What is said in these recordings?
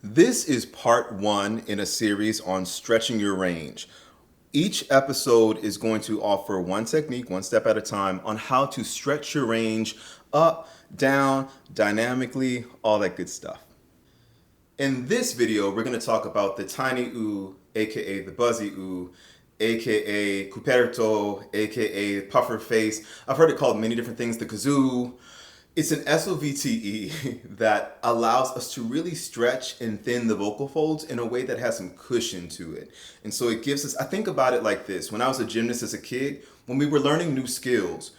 This is part one in a series on stretching your range. Each episode is going to offer one technique, one step at a time, on how to stretch your range up, down, dynamically, all that good stuff. In this video, we're going to talk about the tiny oo, aka the buzzy oo, aka Cuperto, aka puffer face. I've heard it called many different things, the kazoo. It's an SOVTE that allows us to really stretch and thin the vocal folds in a way that has some cushion to it. And so it gives us, I think about it like this. When I was a gymnast as a kid, when we were learning new skills,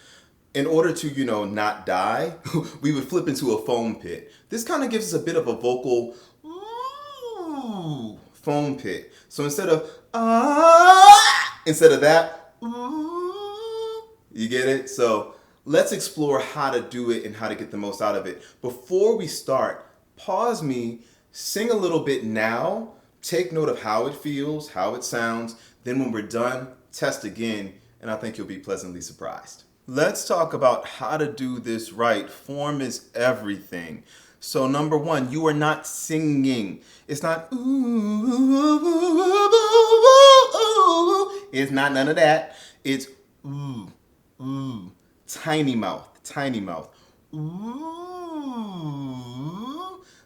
in order to, not die, we would flip into a foam pit. This kind of gives us a bit of a vocal foam pit. So instead of that, you get it? So let's explore how to do it and how to get the most out of it. Before we start, pause me, sing a little bit now, take note of how it feels, how it sounds. Then when we're done, test again, and I think you'll be pleasantly surprised. Let's talk about how to do this right. Form is everything. So number one, you are not singing. It's not ooh. It's not none of that. It's ooh. Tiny mouth, tiny mouth. Ooh.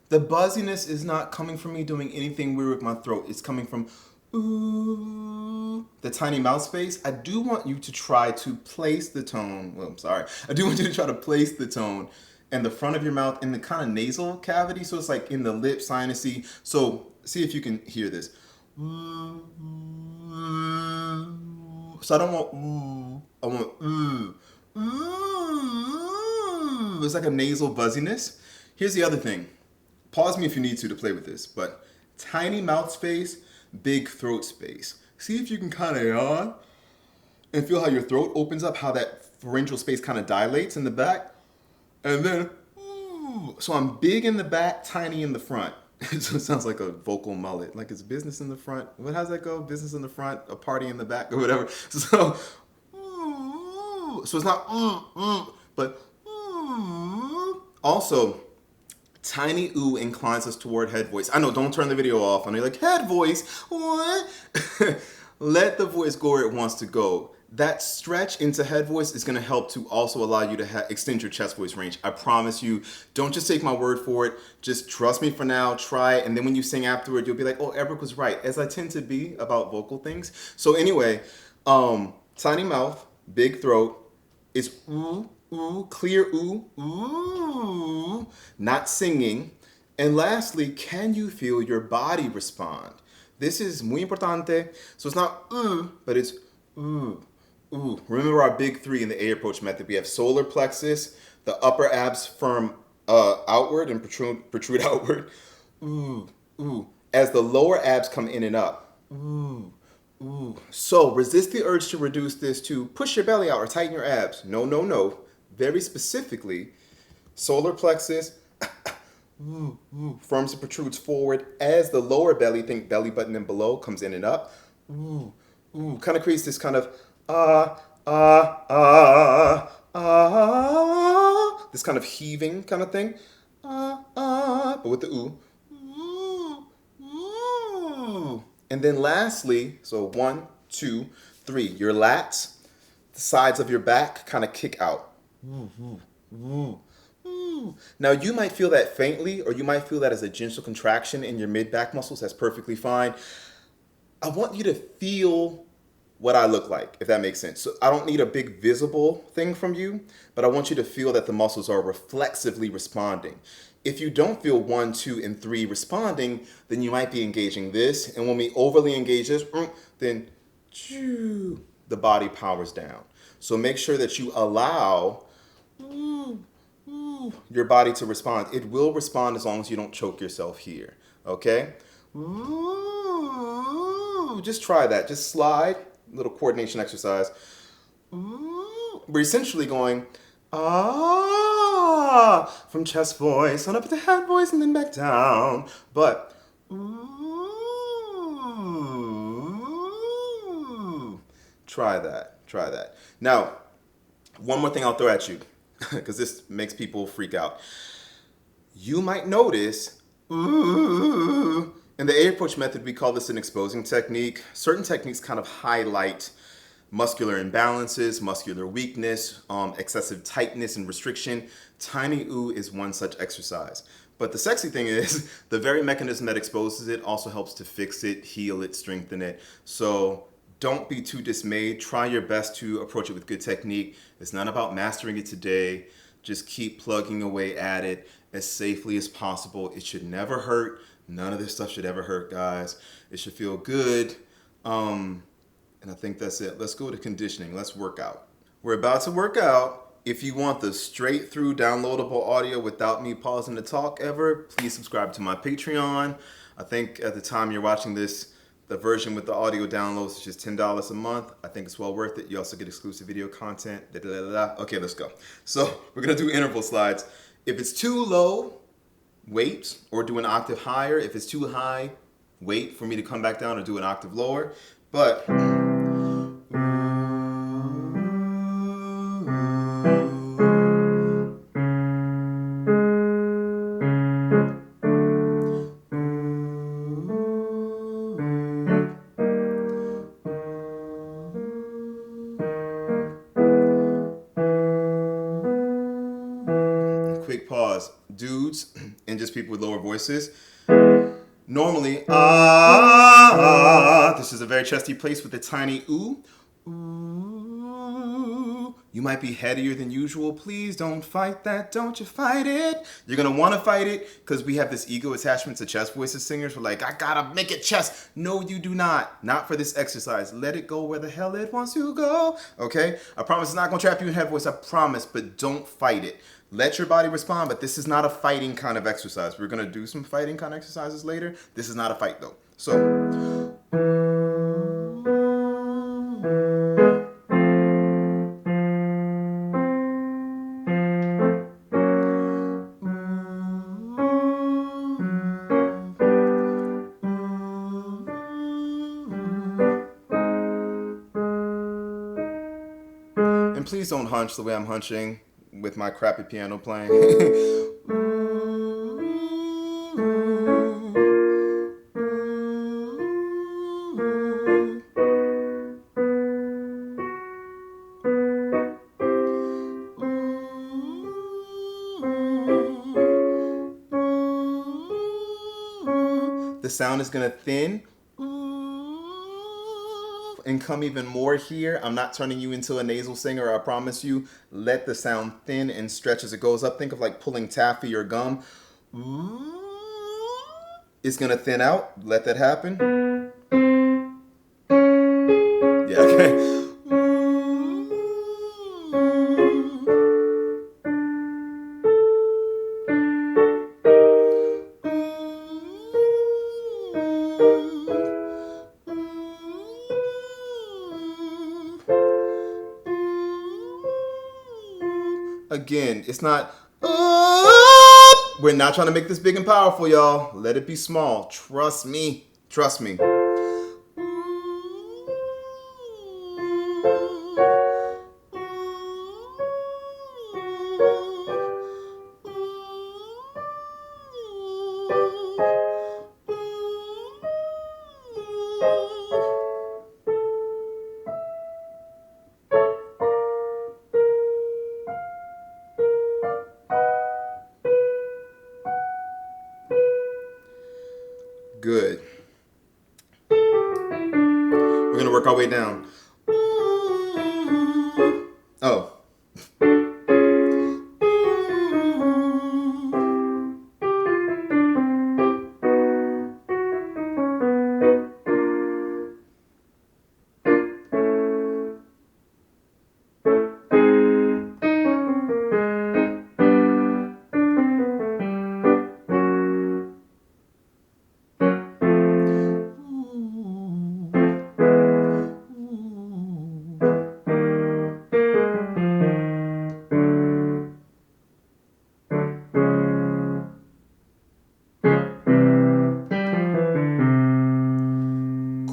The buzziness is not coming from me doing anything weird with my throat. It's coming from ooh. The tiny mouth space. I do want you to try to place the tone. Well, I'm sorry. I do want you to try to place the tone in the front of your mouth in the kind of nasal cavity. So it's like in the lip sinusy. So see if you can hear this. So I don't want ooh. I want ooh. Ooh. It's like a nasal buzziness. Here's the other thing. Pause me if you need to play with this, but tiny mouth space, big throat space. See if you can kind of yawn and feel how your throat opens up, how that pharyngeal space kind of dilates in the back. And then, ooh. So I'm big in the back, tiny in the front. So it sounds like a vocal mullet, like it's business in the front. How's that go? Business in the front, a party in the back, or whatever. So it's not but also tiny oo inclines us toward head voice. I know, don't turn the video off. I know you're like, head voice, what? Let the voice go where it wants to go. That stretch into head voice is going to help to also allow you to extend your chest voice range. I promise you. Don't just take my word for it. Just trust me for now. Try it. And then when you sing afterward, you'll be like, oh, Eric was right, as I tend to be about vocal things. So anyway, tiny mouth, big throat. It's ooh, clear ooh, not singing. And lastly, can you feel your body respond? This is muy importante. So it's not but it's ooh. Remember our big three in the A approach method. We have solar plexus, the upper abs firm outward and protrude outward. Ooh. As the lower abs come in and up. Ooh. So resist the urge to reduce this to push your belly out or tighten your abs. No. Very specifically, solar plexus firms and protrudes forward as the lower belly, think belly button and below, comes in and up. Kind of creates this kind of this kind of heaving kind of thing. But with the ooh. And then lastly, so 1, 2, 3, your lats, the sides of your back kind of kick out. Now you might feel that faintly, or you might feel that as a gentle contraction in your mid-back muscles. That's perfectly fine. I want you to feel what I look like, if that makes sense. So I don't need a big visible thing from you, but I want you to feel that the muscles are reflexively responding. If you don't feel 1, 2, and 3 responding, then you might be engaging this. And when we overly engage this, then the body powers down. So make sure that you allow your body to respond. It will respond as long as you don't choke yourself here. Okay? Just try that. Just slide. Little coordination exercise. We're essentially going from chest voice on up to head voice and then back down. But try that. Now, one more thing I'll throw at you, because this makes people freak out. You might notice In the A approach method, we call this an exposing technique. Certain techniques kind of highlight muscular imbalances, muscular weakness, excessive tightness and restriction. Tiny Oo is one such exercise. But the sexy thing is, the very mechanism that exposes it also helps to fix it, heal it, strengthen it. So don't be too dismayed. Try your best to approach it with good technique. It's not about mastering it today. Just keep plugging away at it as safely as possible. It should never hurt. None of this stuff should ever hurt, guys. It should feel good. And I think that's it. Let's go to conditioning. Let's work out. We're about to work out. If you want the straight through downloadable audio without me pausing to talk ever, please subscribe to my Patreon. I think at the time you're watching this, the version with the audio downloads is just $10 a month. I think it's well worth it. You also get exclusive video content. Okay, let's go. So we're gonna do interval slides. If it's too low, wait, or do an octave higher. If it's too high, wait for me to come back down or do an octave lower. But quick pause. Dudes and just people with lower voices. Normally, this is a very chesty place with a tiny oo. Ooh. You might be headier than usual. Please don't fight that. Don't you fight it. You're going to want to fight it because we have this ego attachment to chest voices singers. We're like, I got to make it chest. No, you do not. Not for this exercise. Let it go where the hell it wants to go. Okay? I promise it's not going to trap you in head voice. I promise. But don't fight it. Let your body respond, but this is not a fighting kind of exercise. We're going to do some fighting kind of exercises later. This is not a fight, though. So, and please don't hunch the way I'm hunching with my crappy piano playing. The sound is gonna thin and come even more here. I'm not turning you into a nasal singer, I promise you. Let the sound thin and stretch as it goes up. Think of like pulling taffy or gum. It's gonna thin out. Let that happen. Yeah, okay. Again, it's not, we're not trying to make this big and powerful, y'all. Let it be small. Trust me. Trust me. Good. We're going to work our way down. Oh.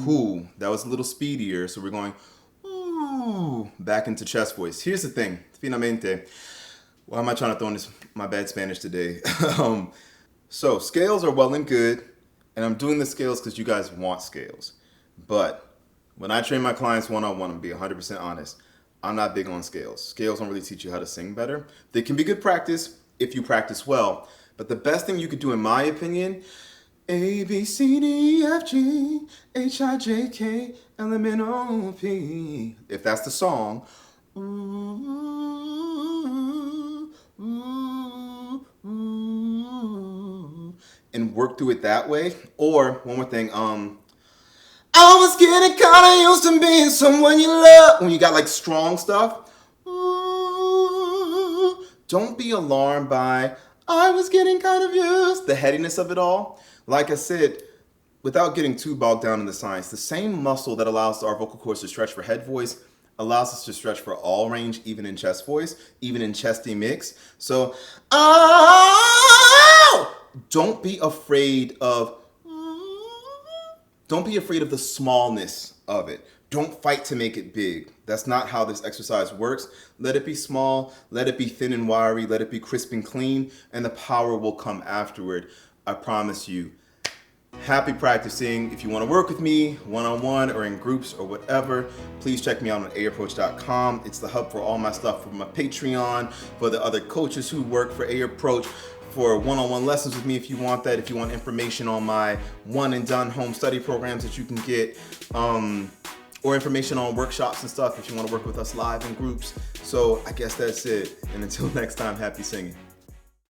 Cool. That was a little speedier, so we're going back into chest voice. Here's the thing, finalmente. Why am I trying to throw in my bad Spanish today? So scales are well and good. And I'm doing the scales because you guys want scales. But when I train my clients one-on-one, I'm going to be 100% honest. I'm not big on scales. Scales don't really teach you how to sing better. They can be good practice if you practice well. But the best thing you could do, in my opinion, A, B, C, D, E, F, G, H, I, J, K, L, M, N, O, P. If that's the song, and work through it that way. Or one more thing, I was getting kinda used to being someone you love. When you got like strong stuff, don't be alarmed by I was getting kind of used, the headiness of it all. Like I said, without getting too bogged down in the science, the same muscle that allows our vocal cords to stretch for head voice allows us to stretch for all range, even in chest voice, even in chesty mix. So, don't be afraid of the smallness of it. Don't fight to make it big. That's not how this exercise works. Let it be small, let it be thin and wiry, let it be crisp and clean, and the power will come afterward. I promise you. Happy practicing. If you want to work with me one-on-one or in groups or whatever, please check me out on aapproach.com. It's the hub for all my stuff, for my Patreon, for the other coaches who work for A Approach, for one-on-one lessons with me if you want that, if you want information on my one and done home study programs that you can get, or information on workshops and stuff if you want to work with us live in groups. So I guess that's it. And until next time, happy singing.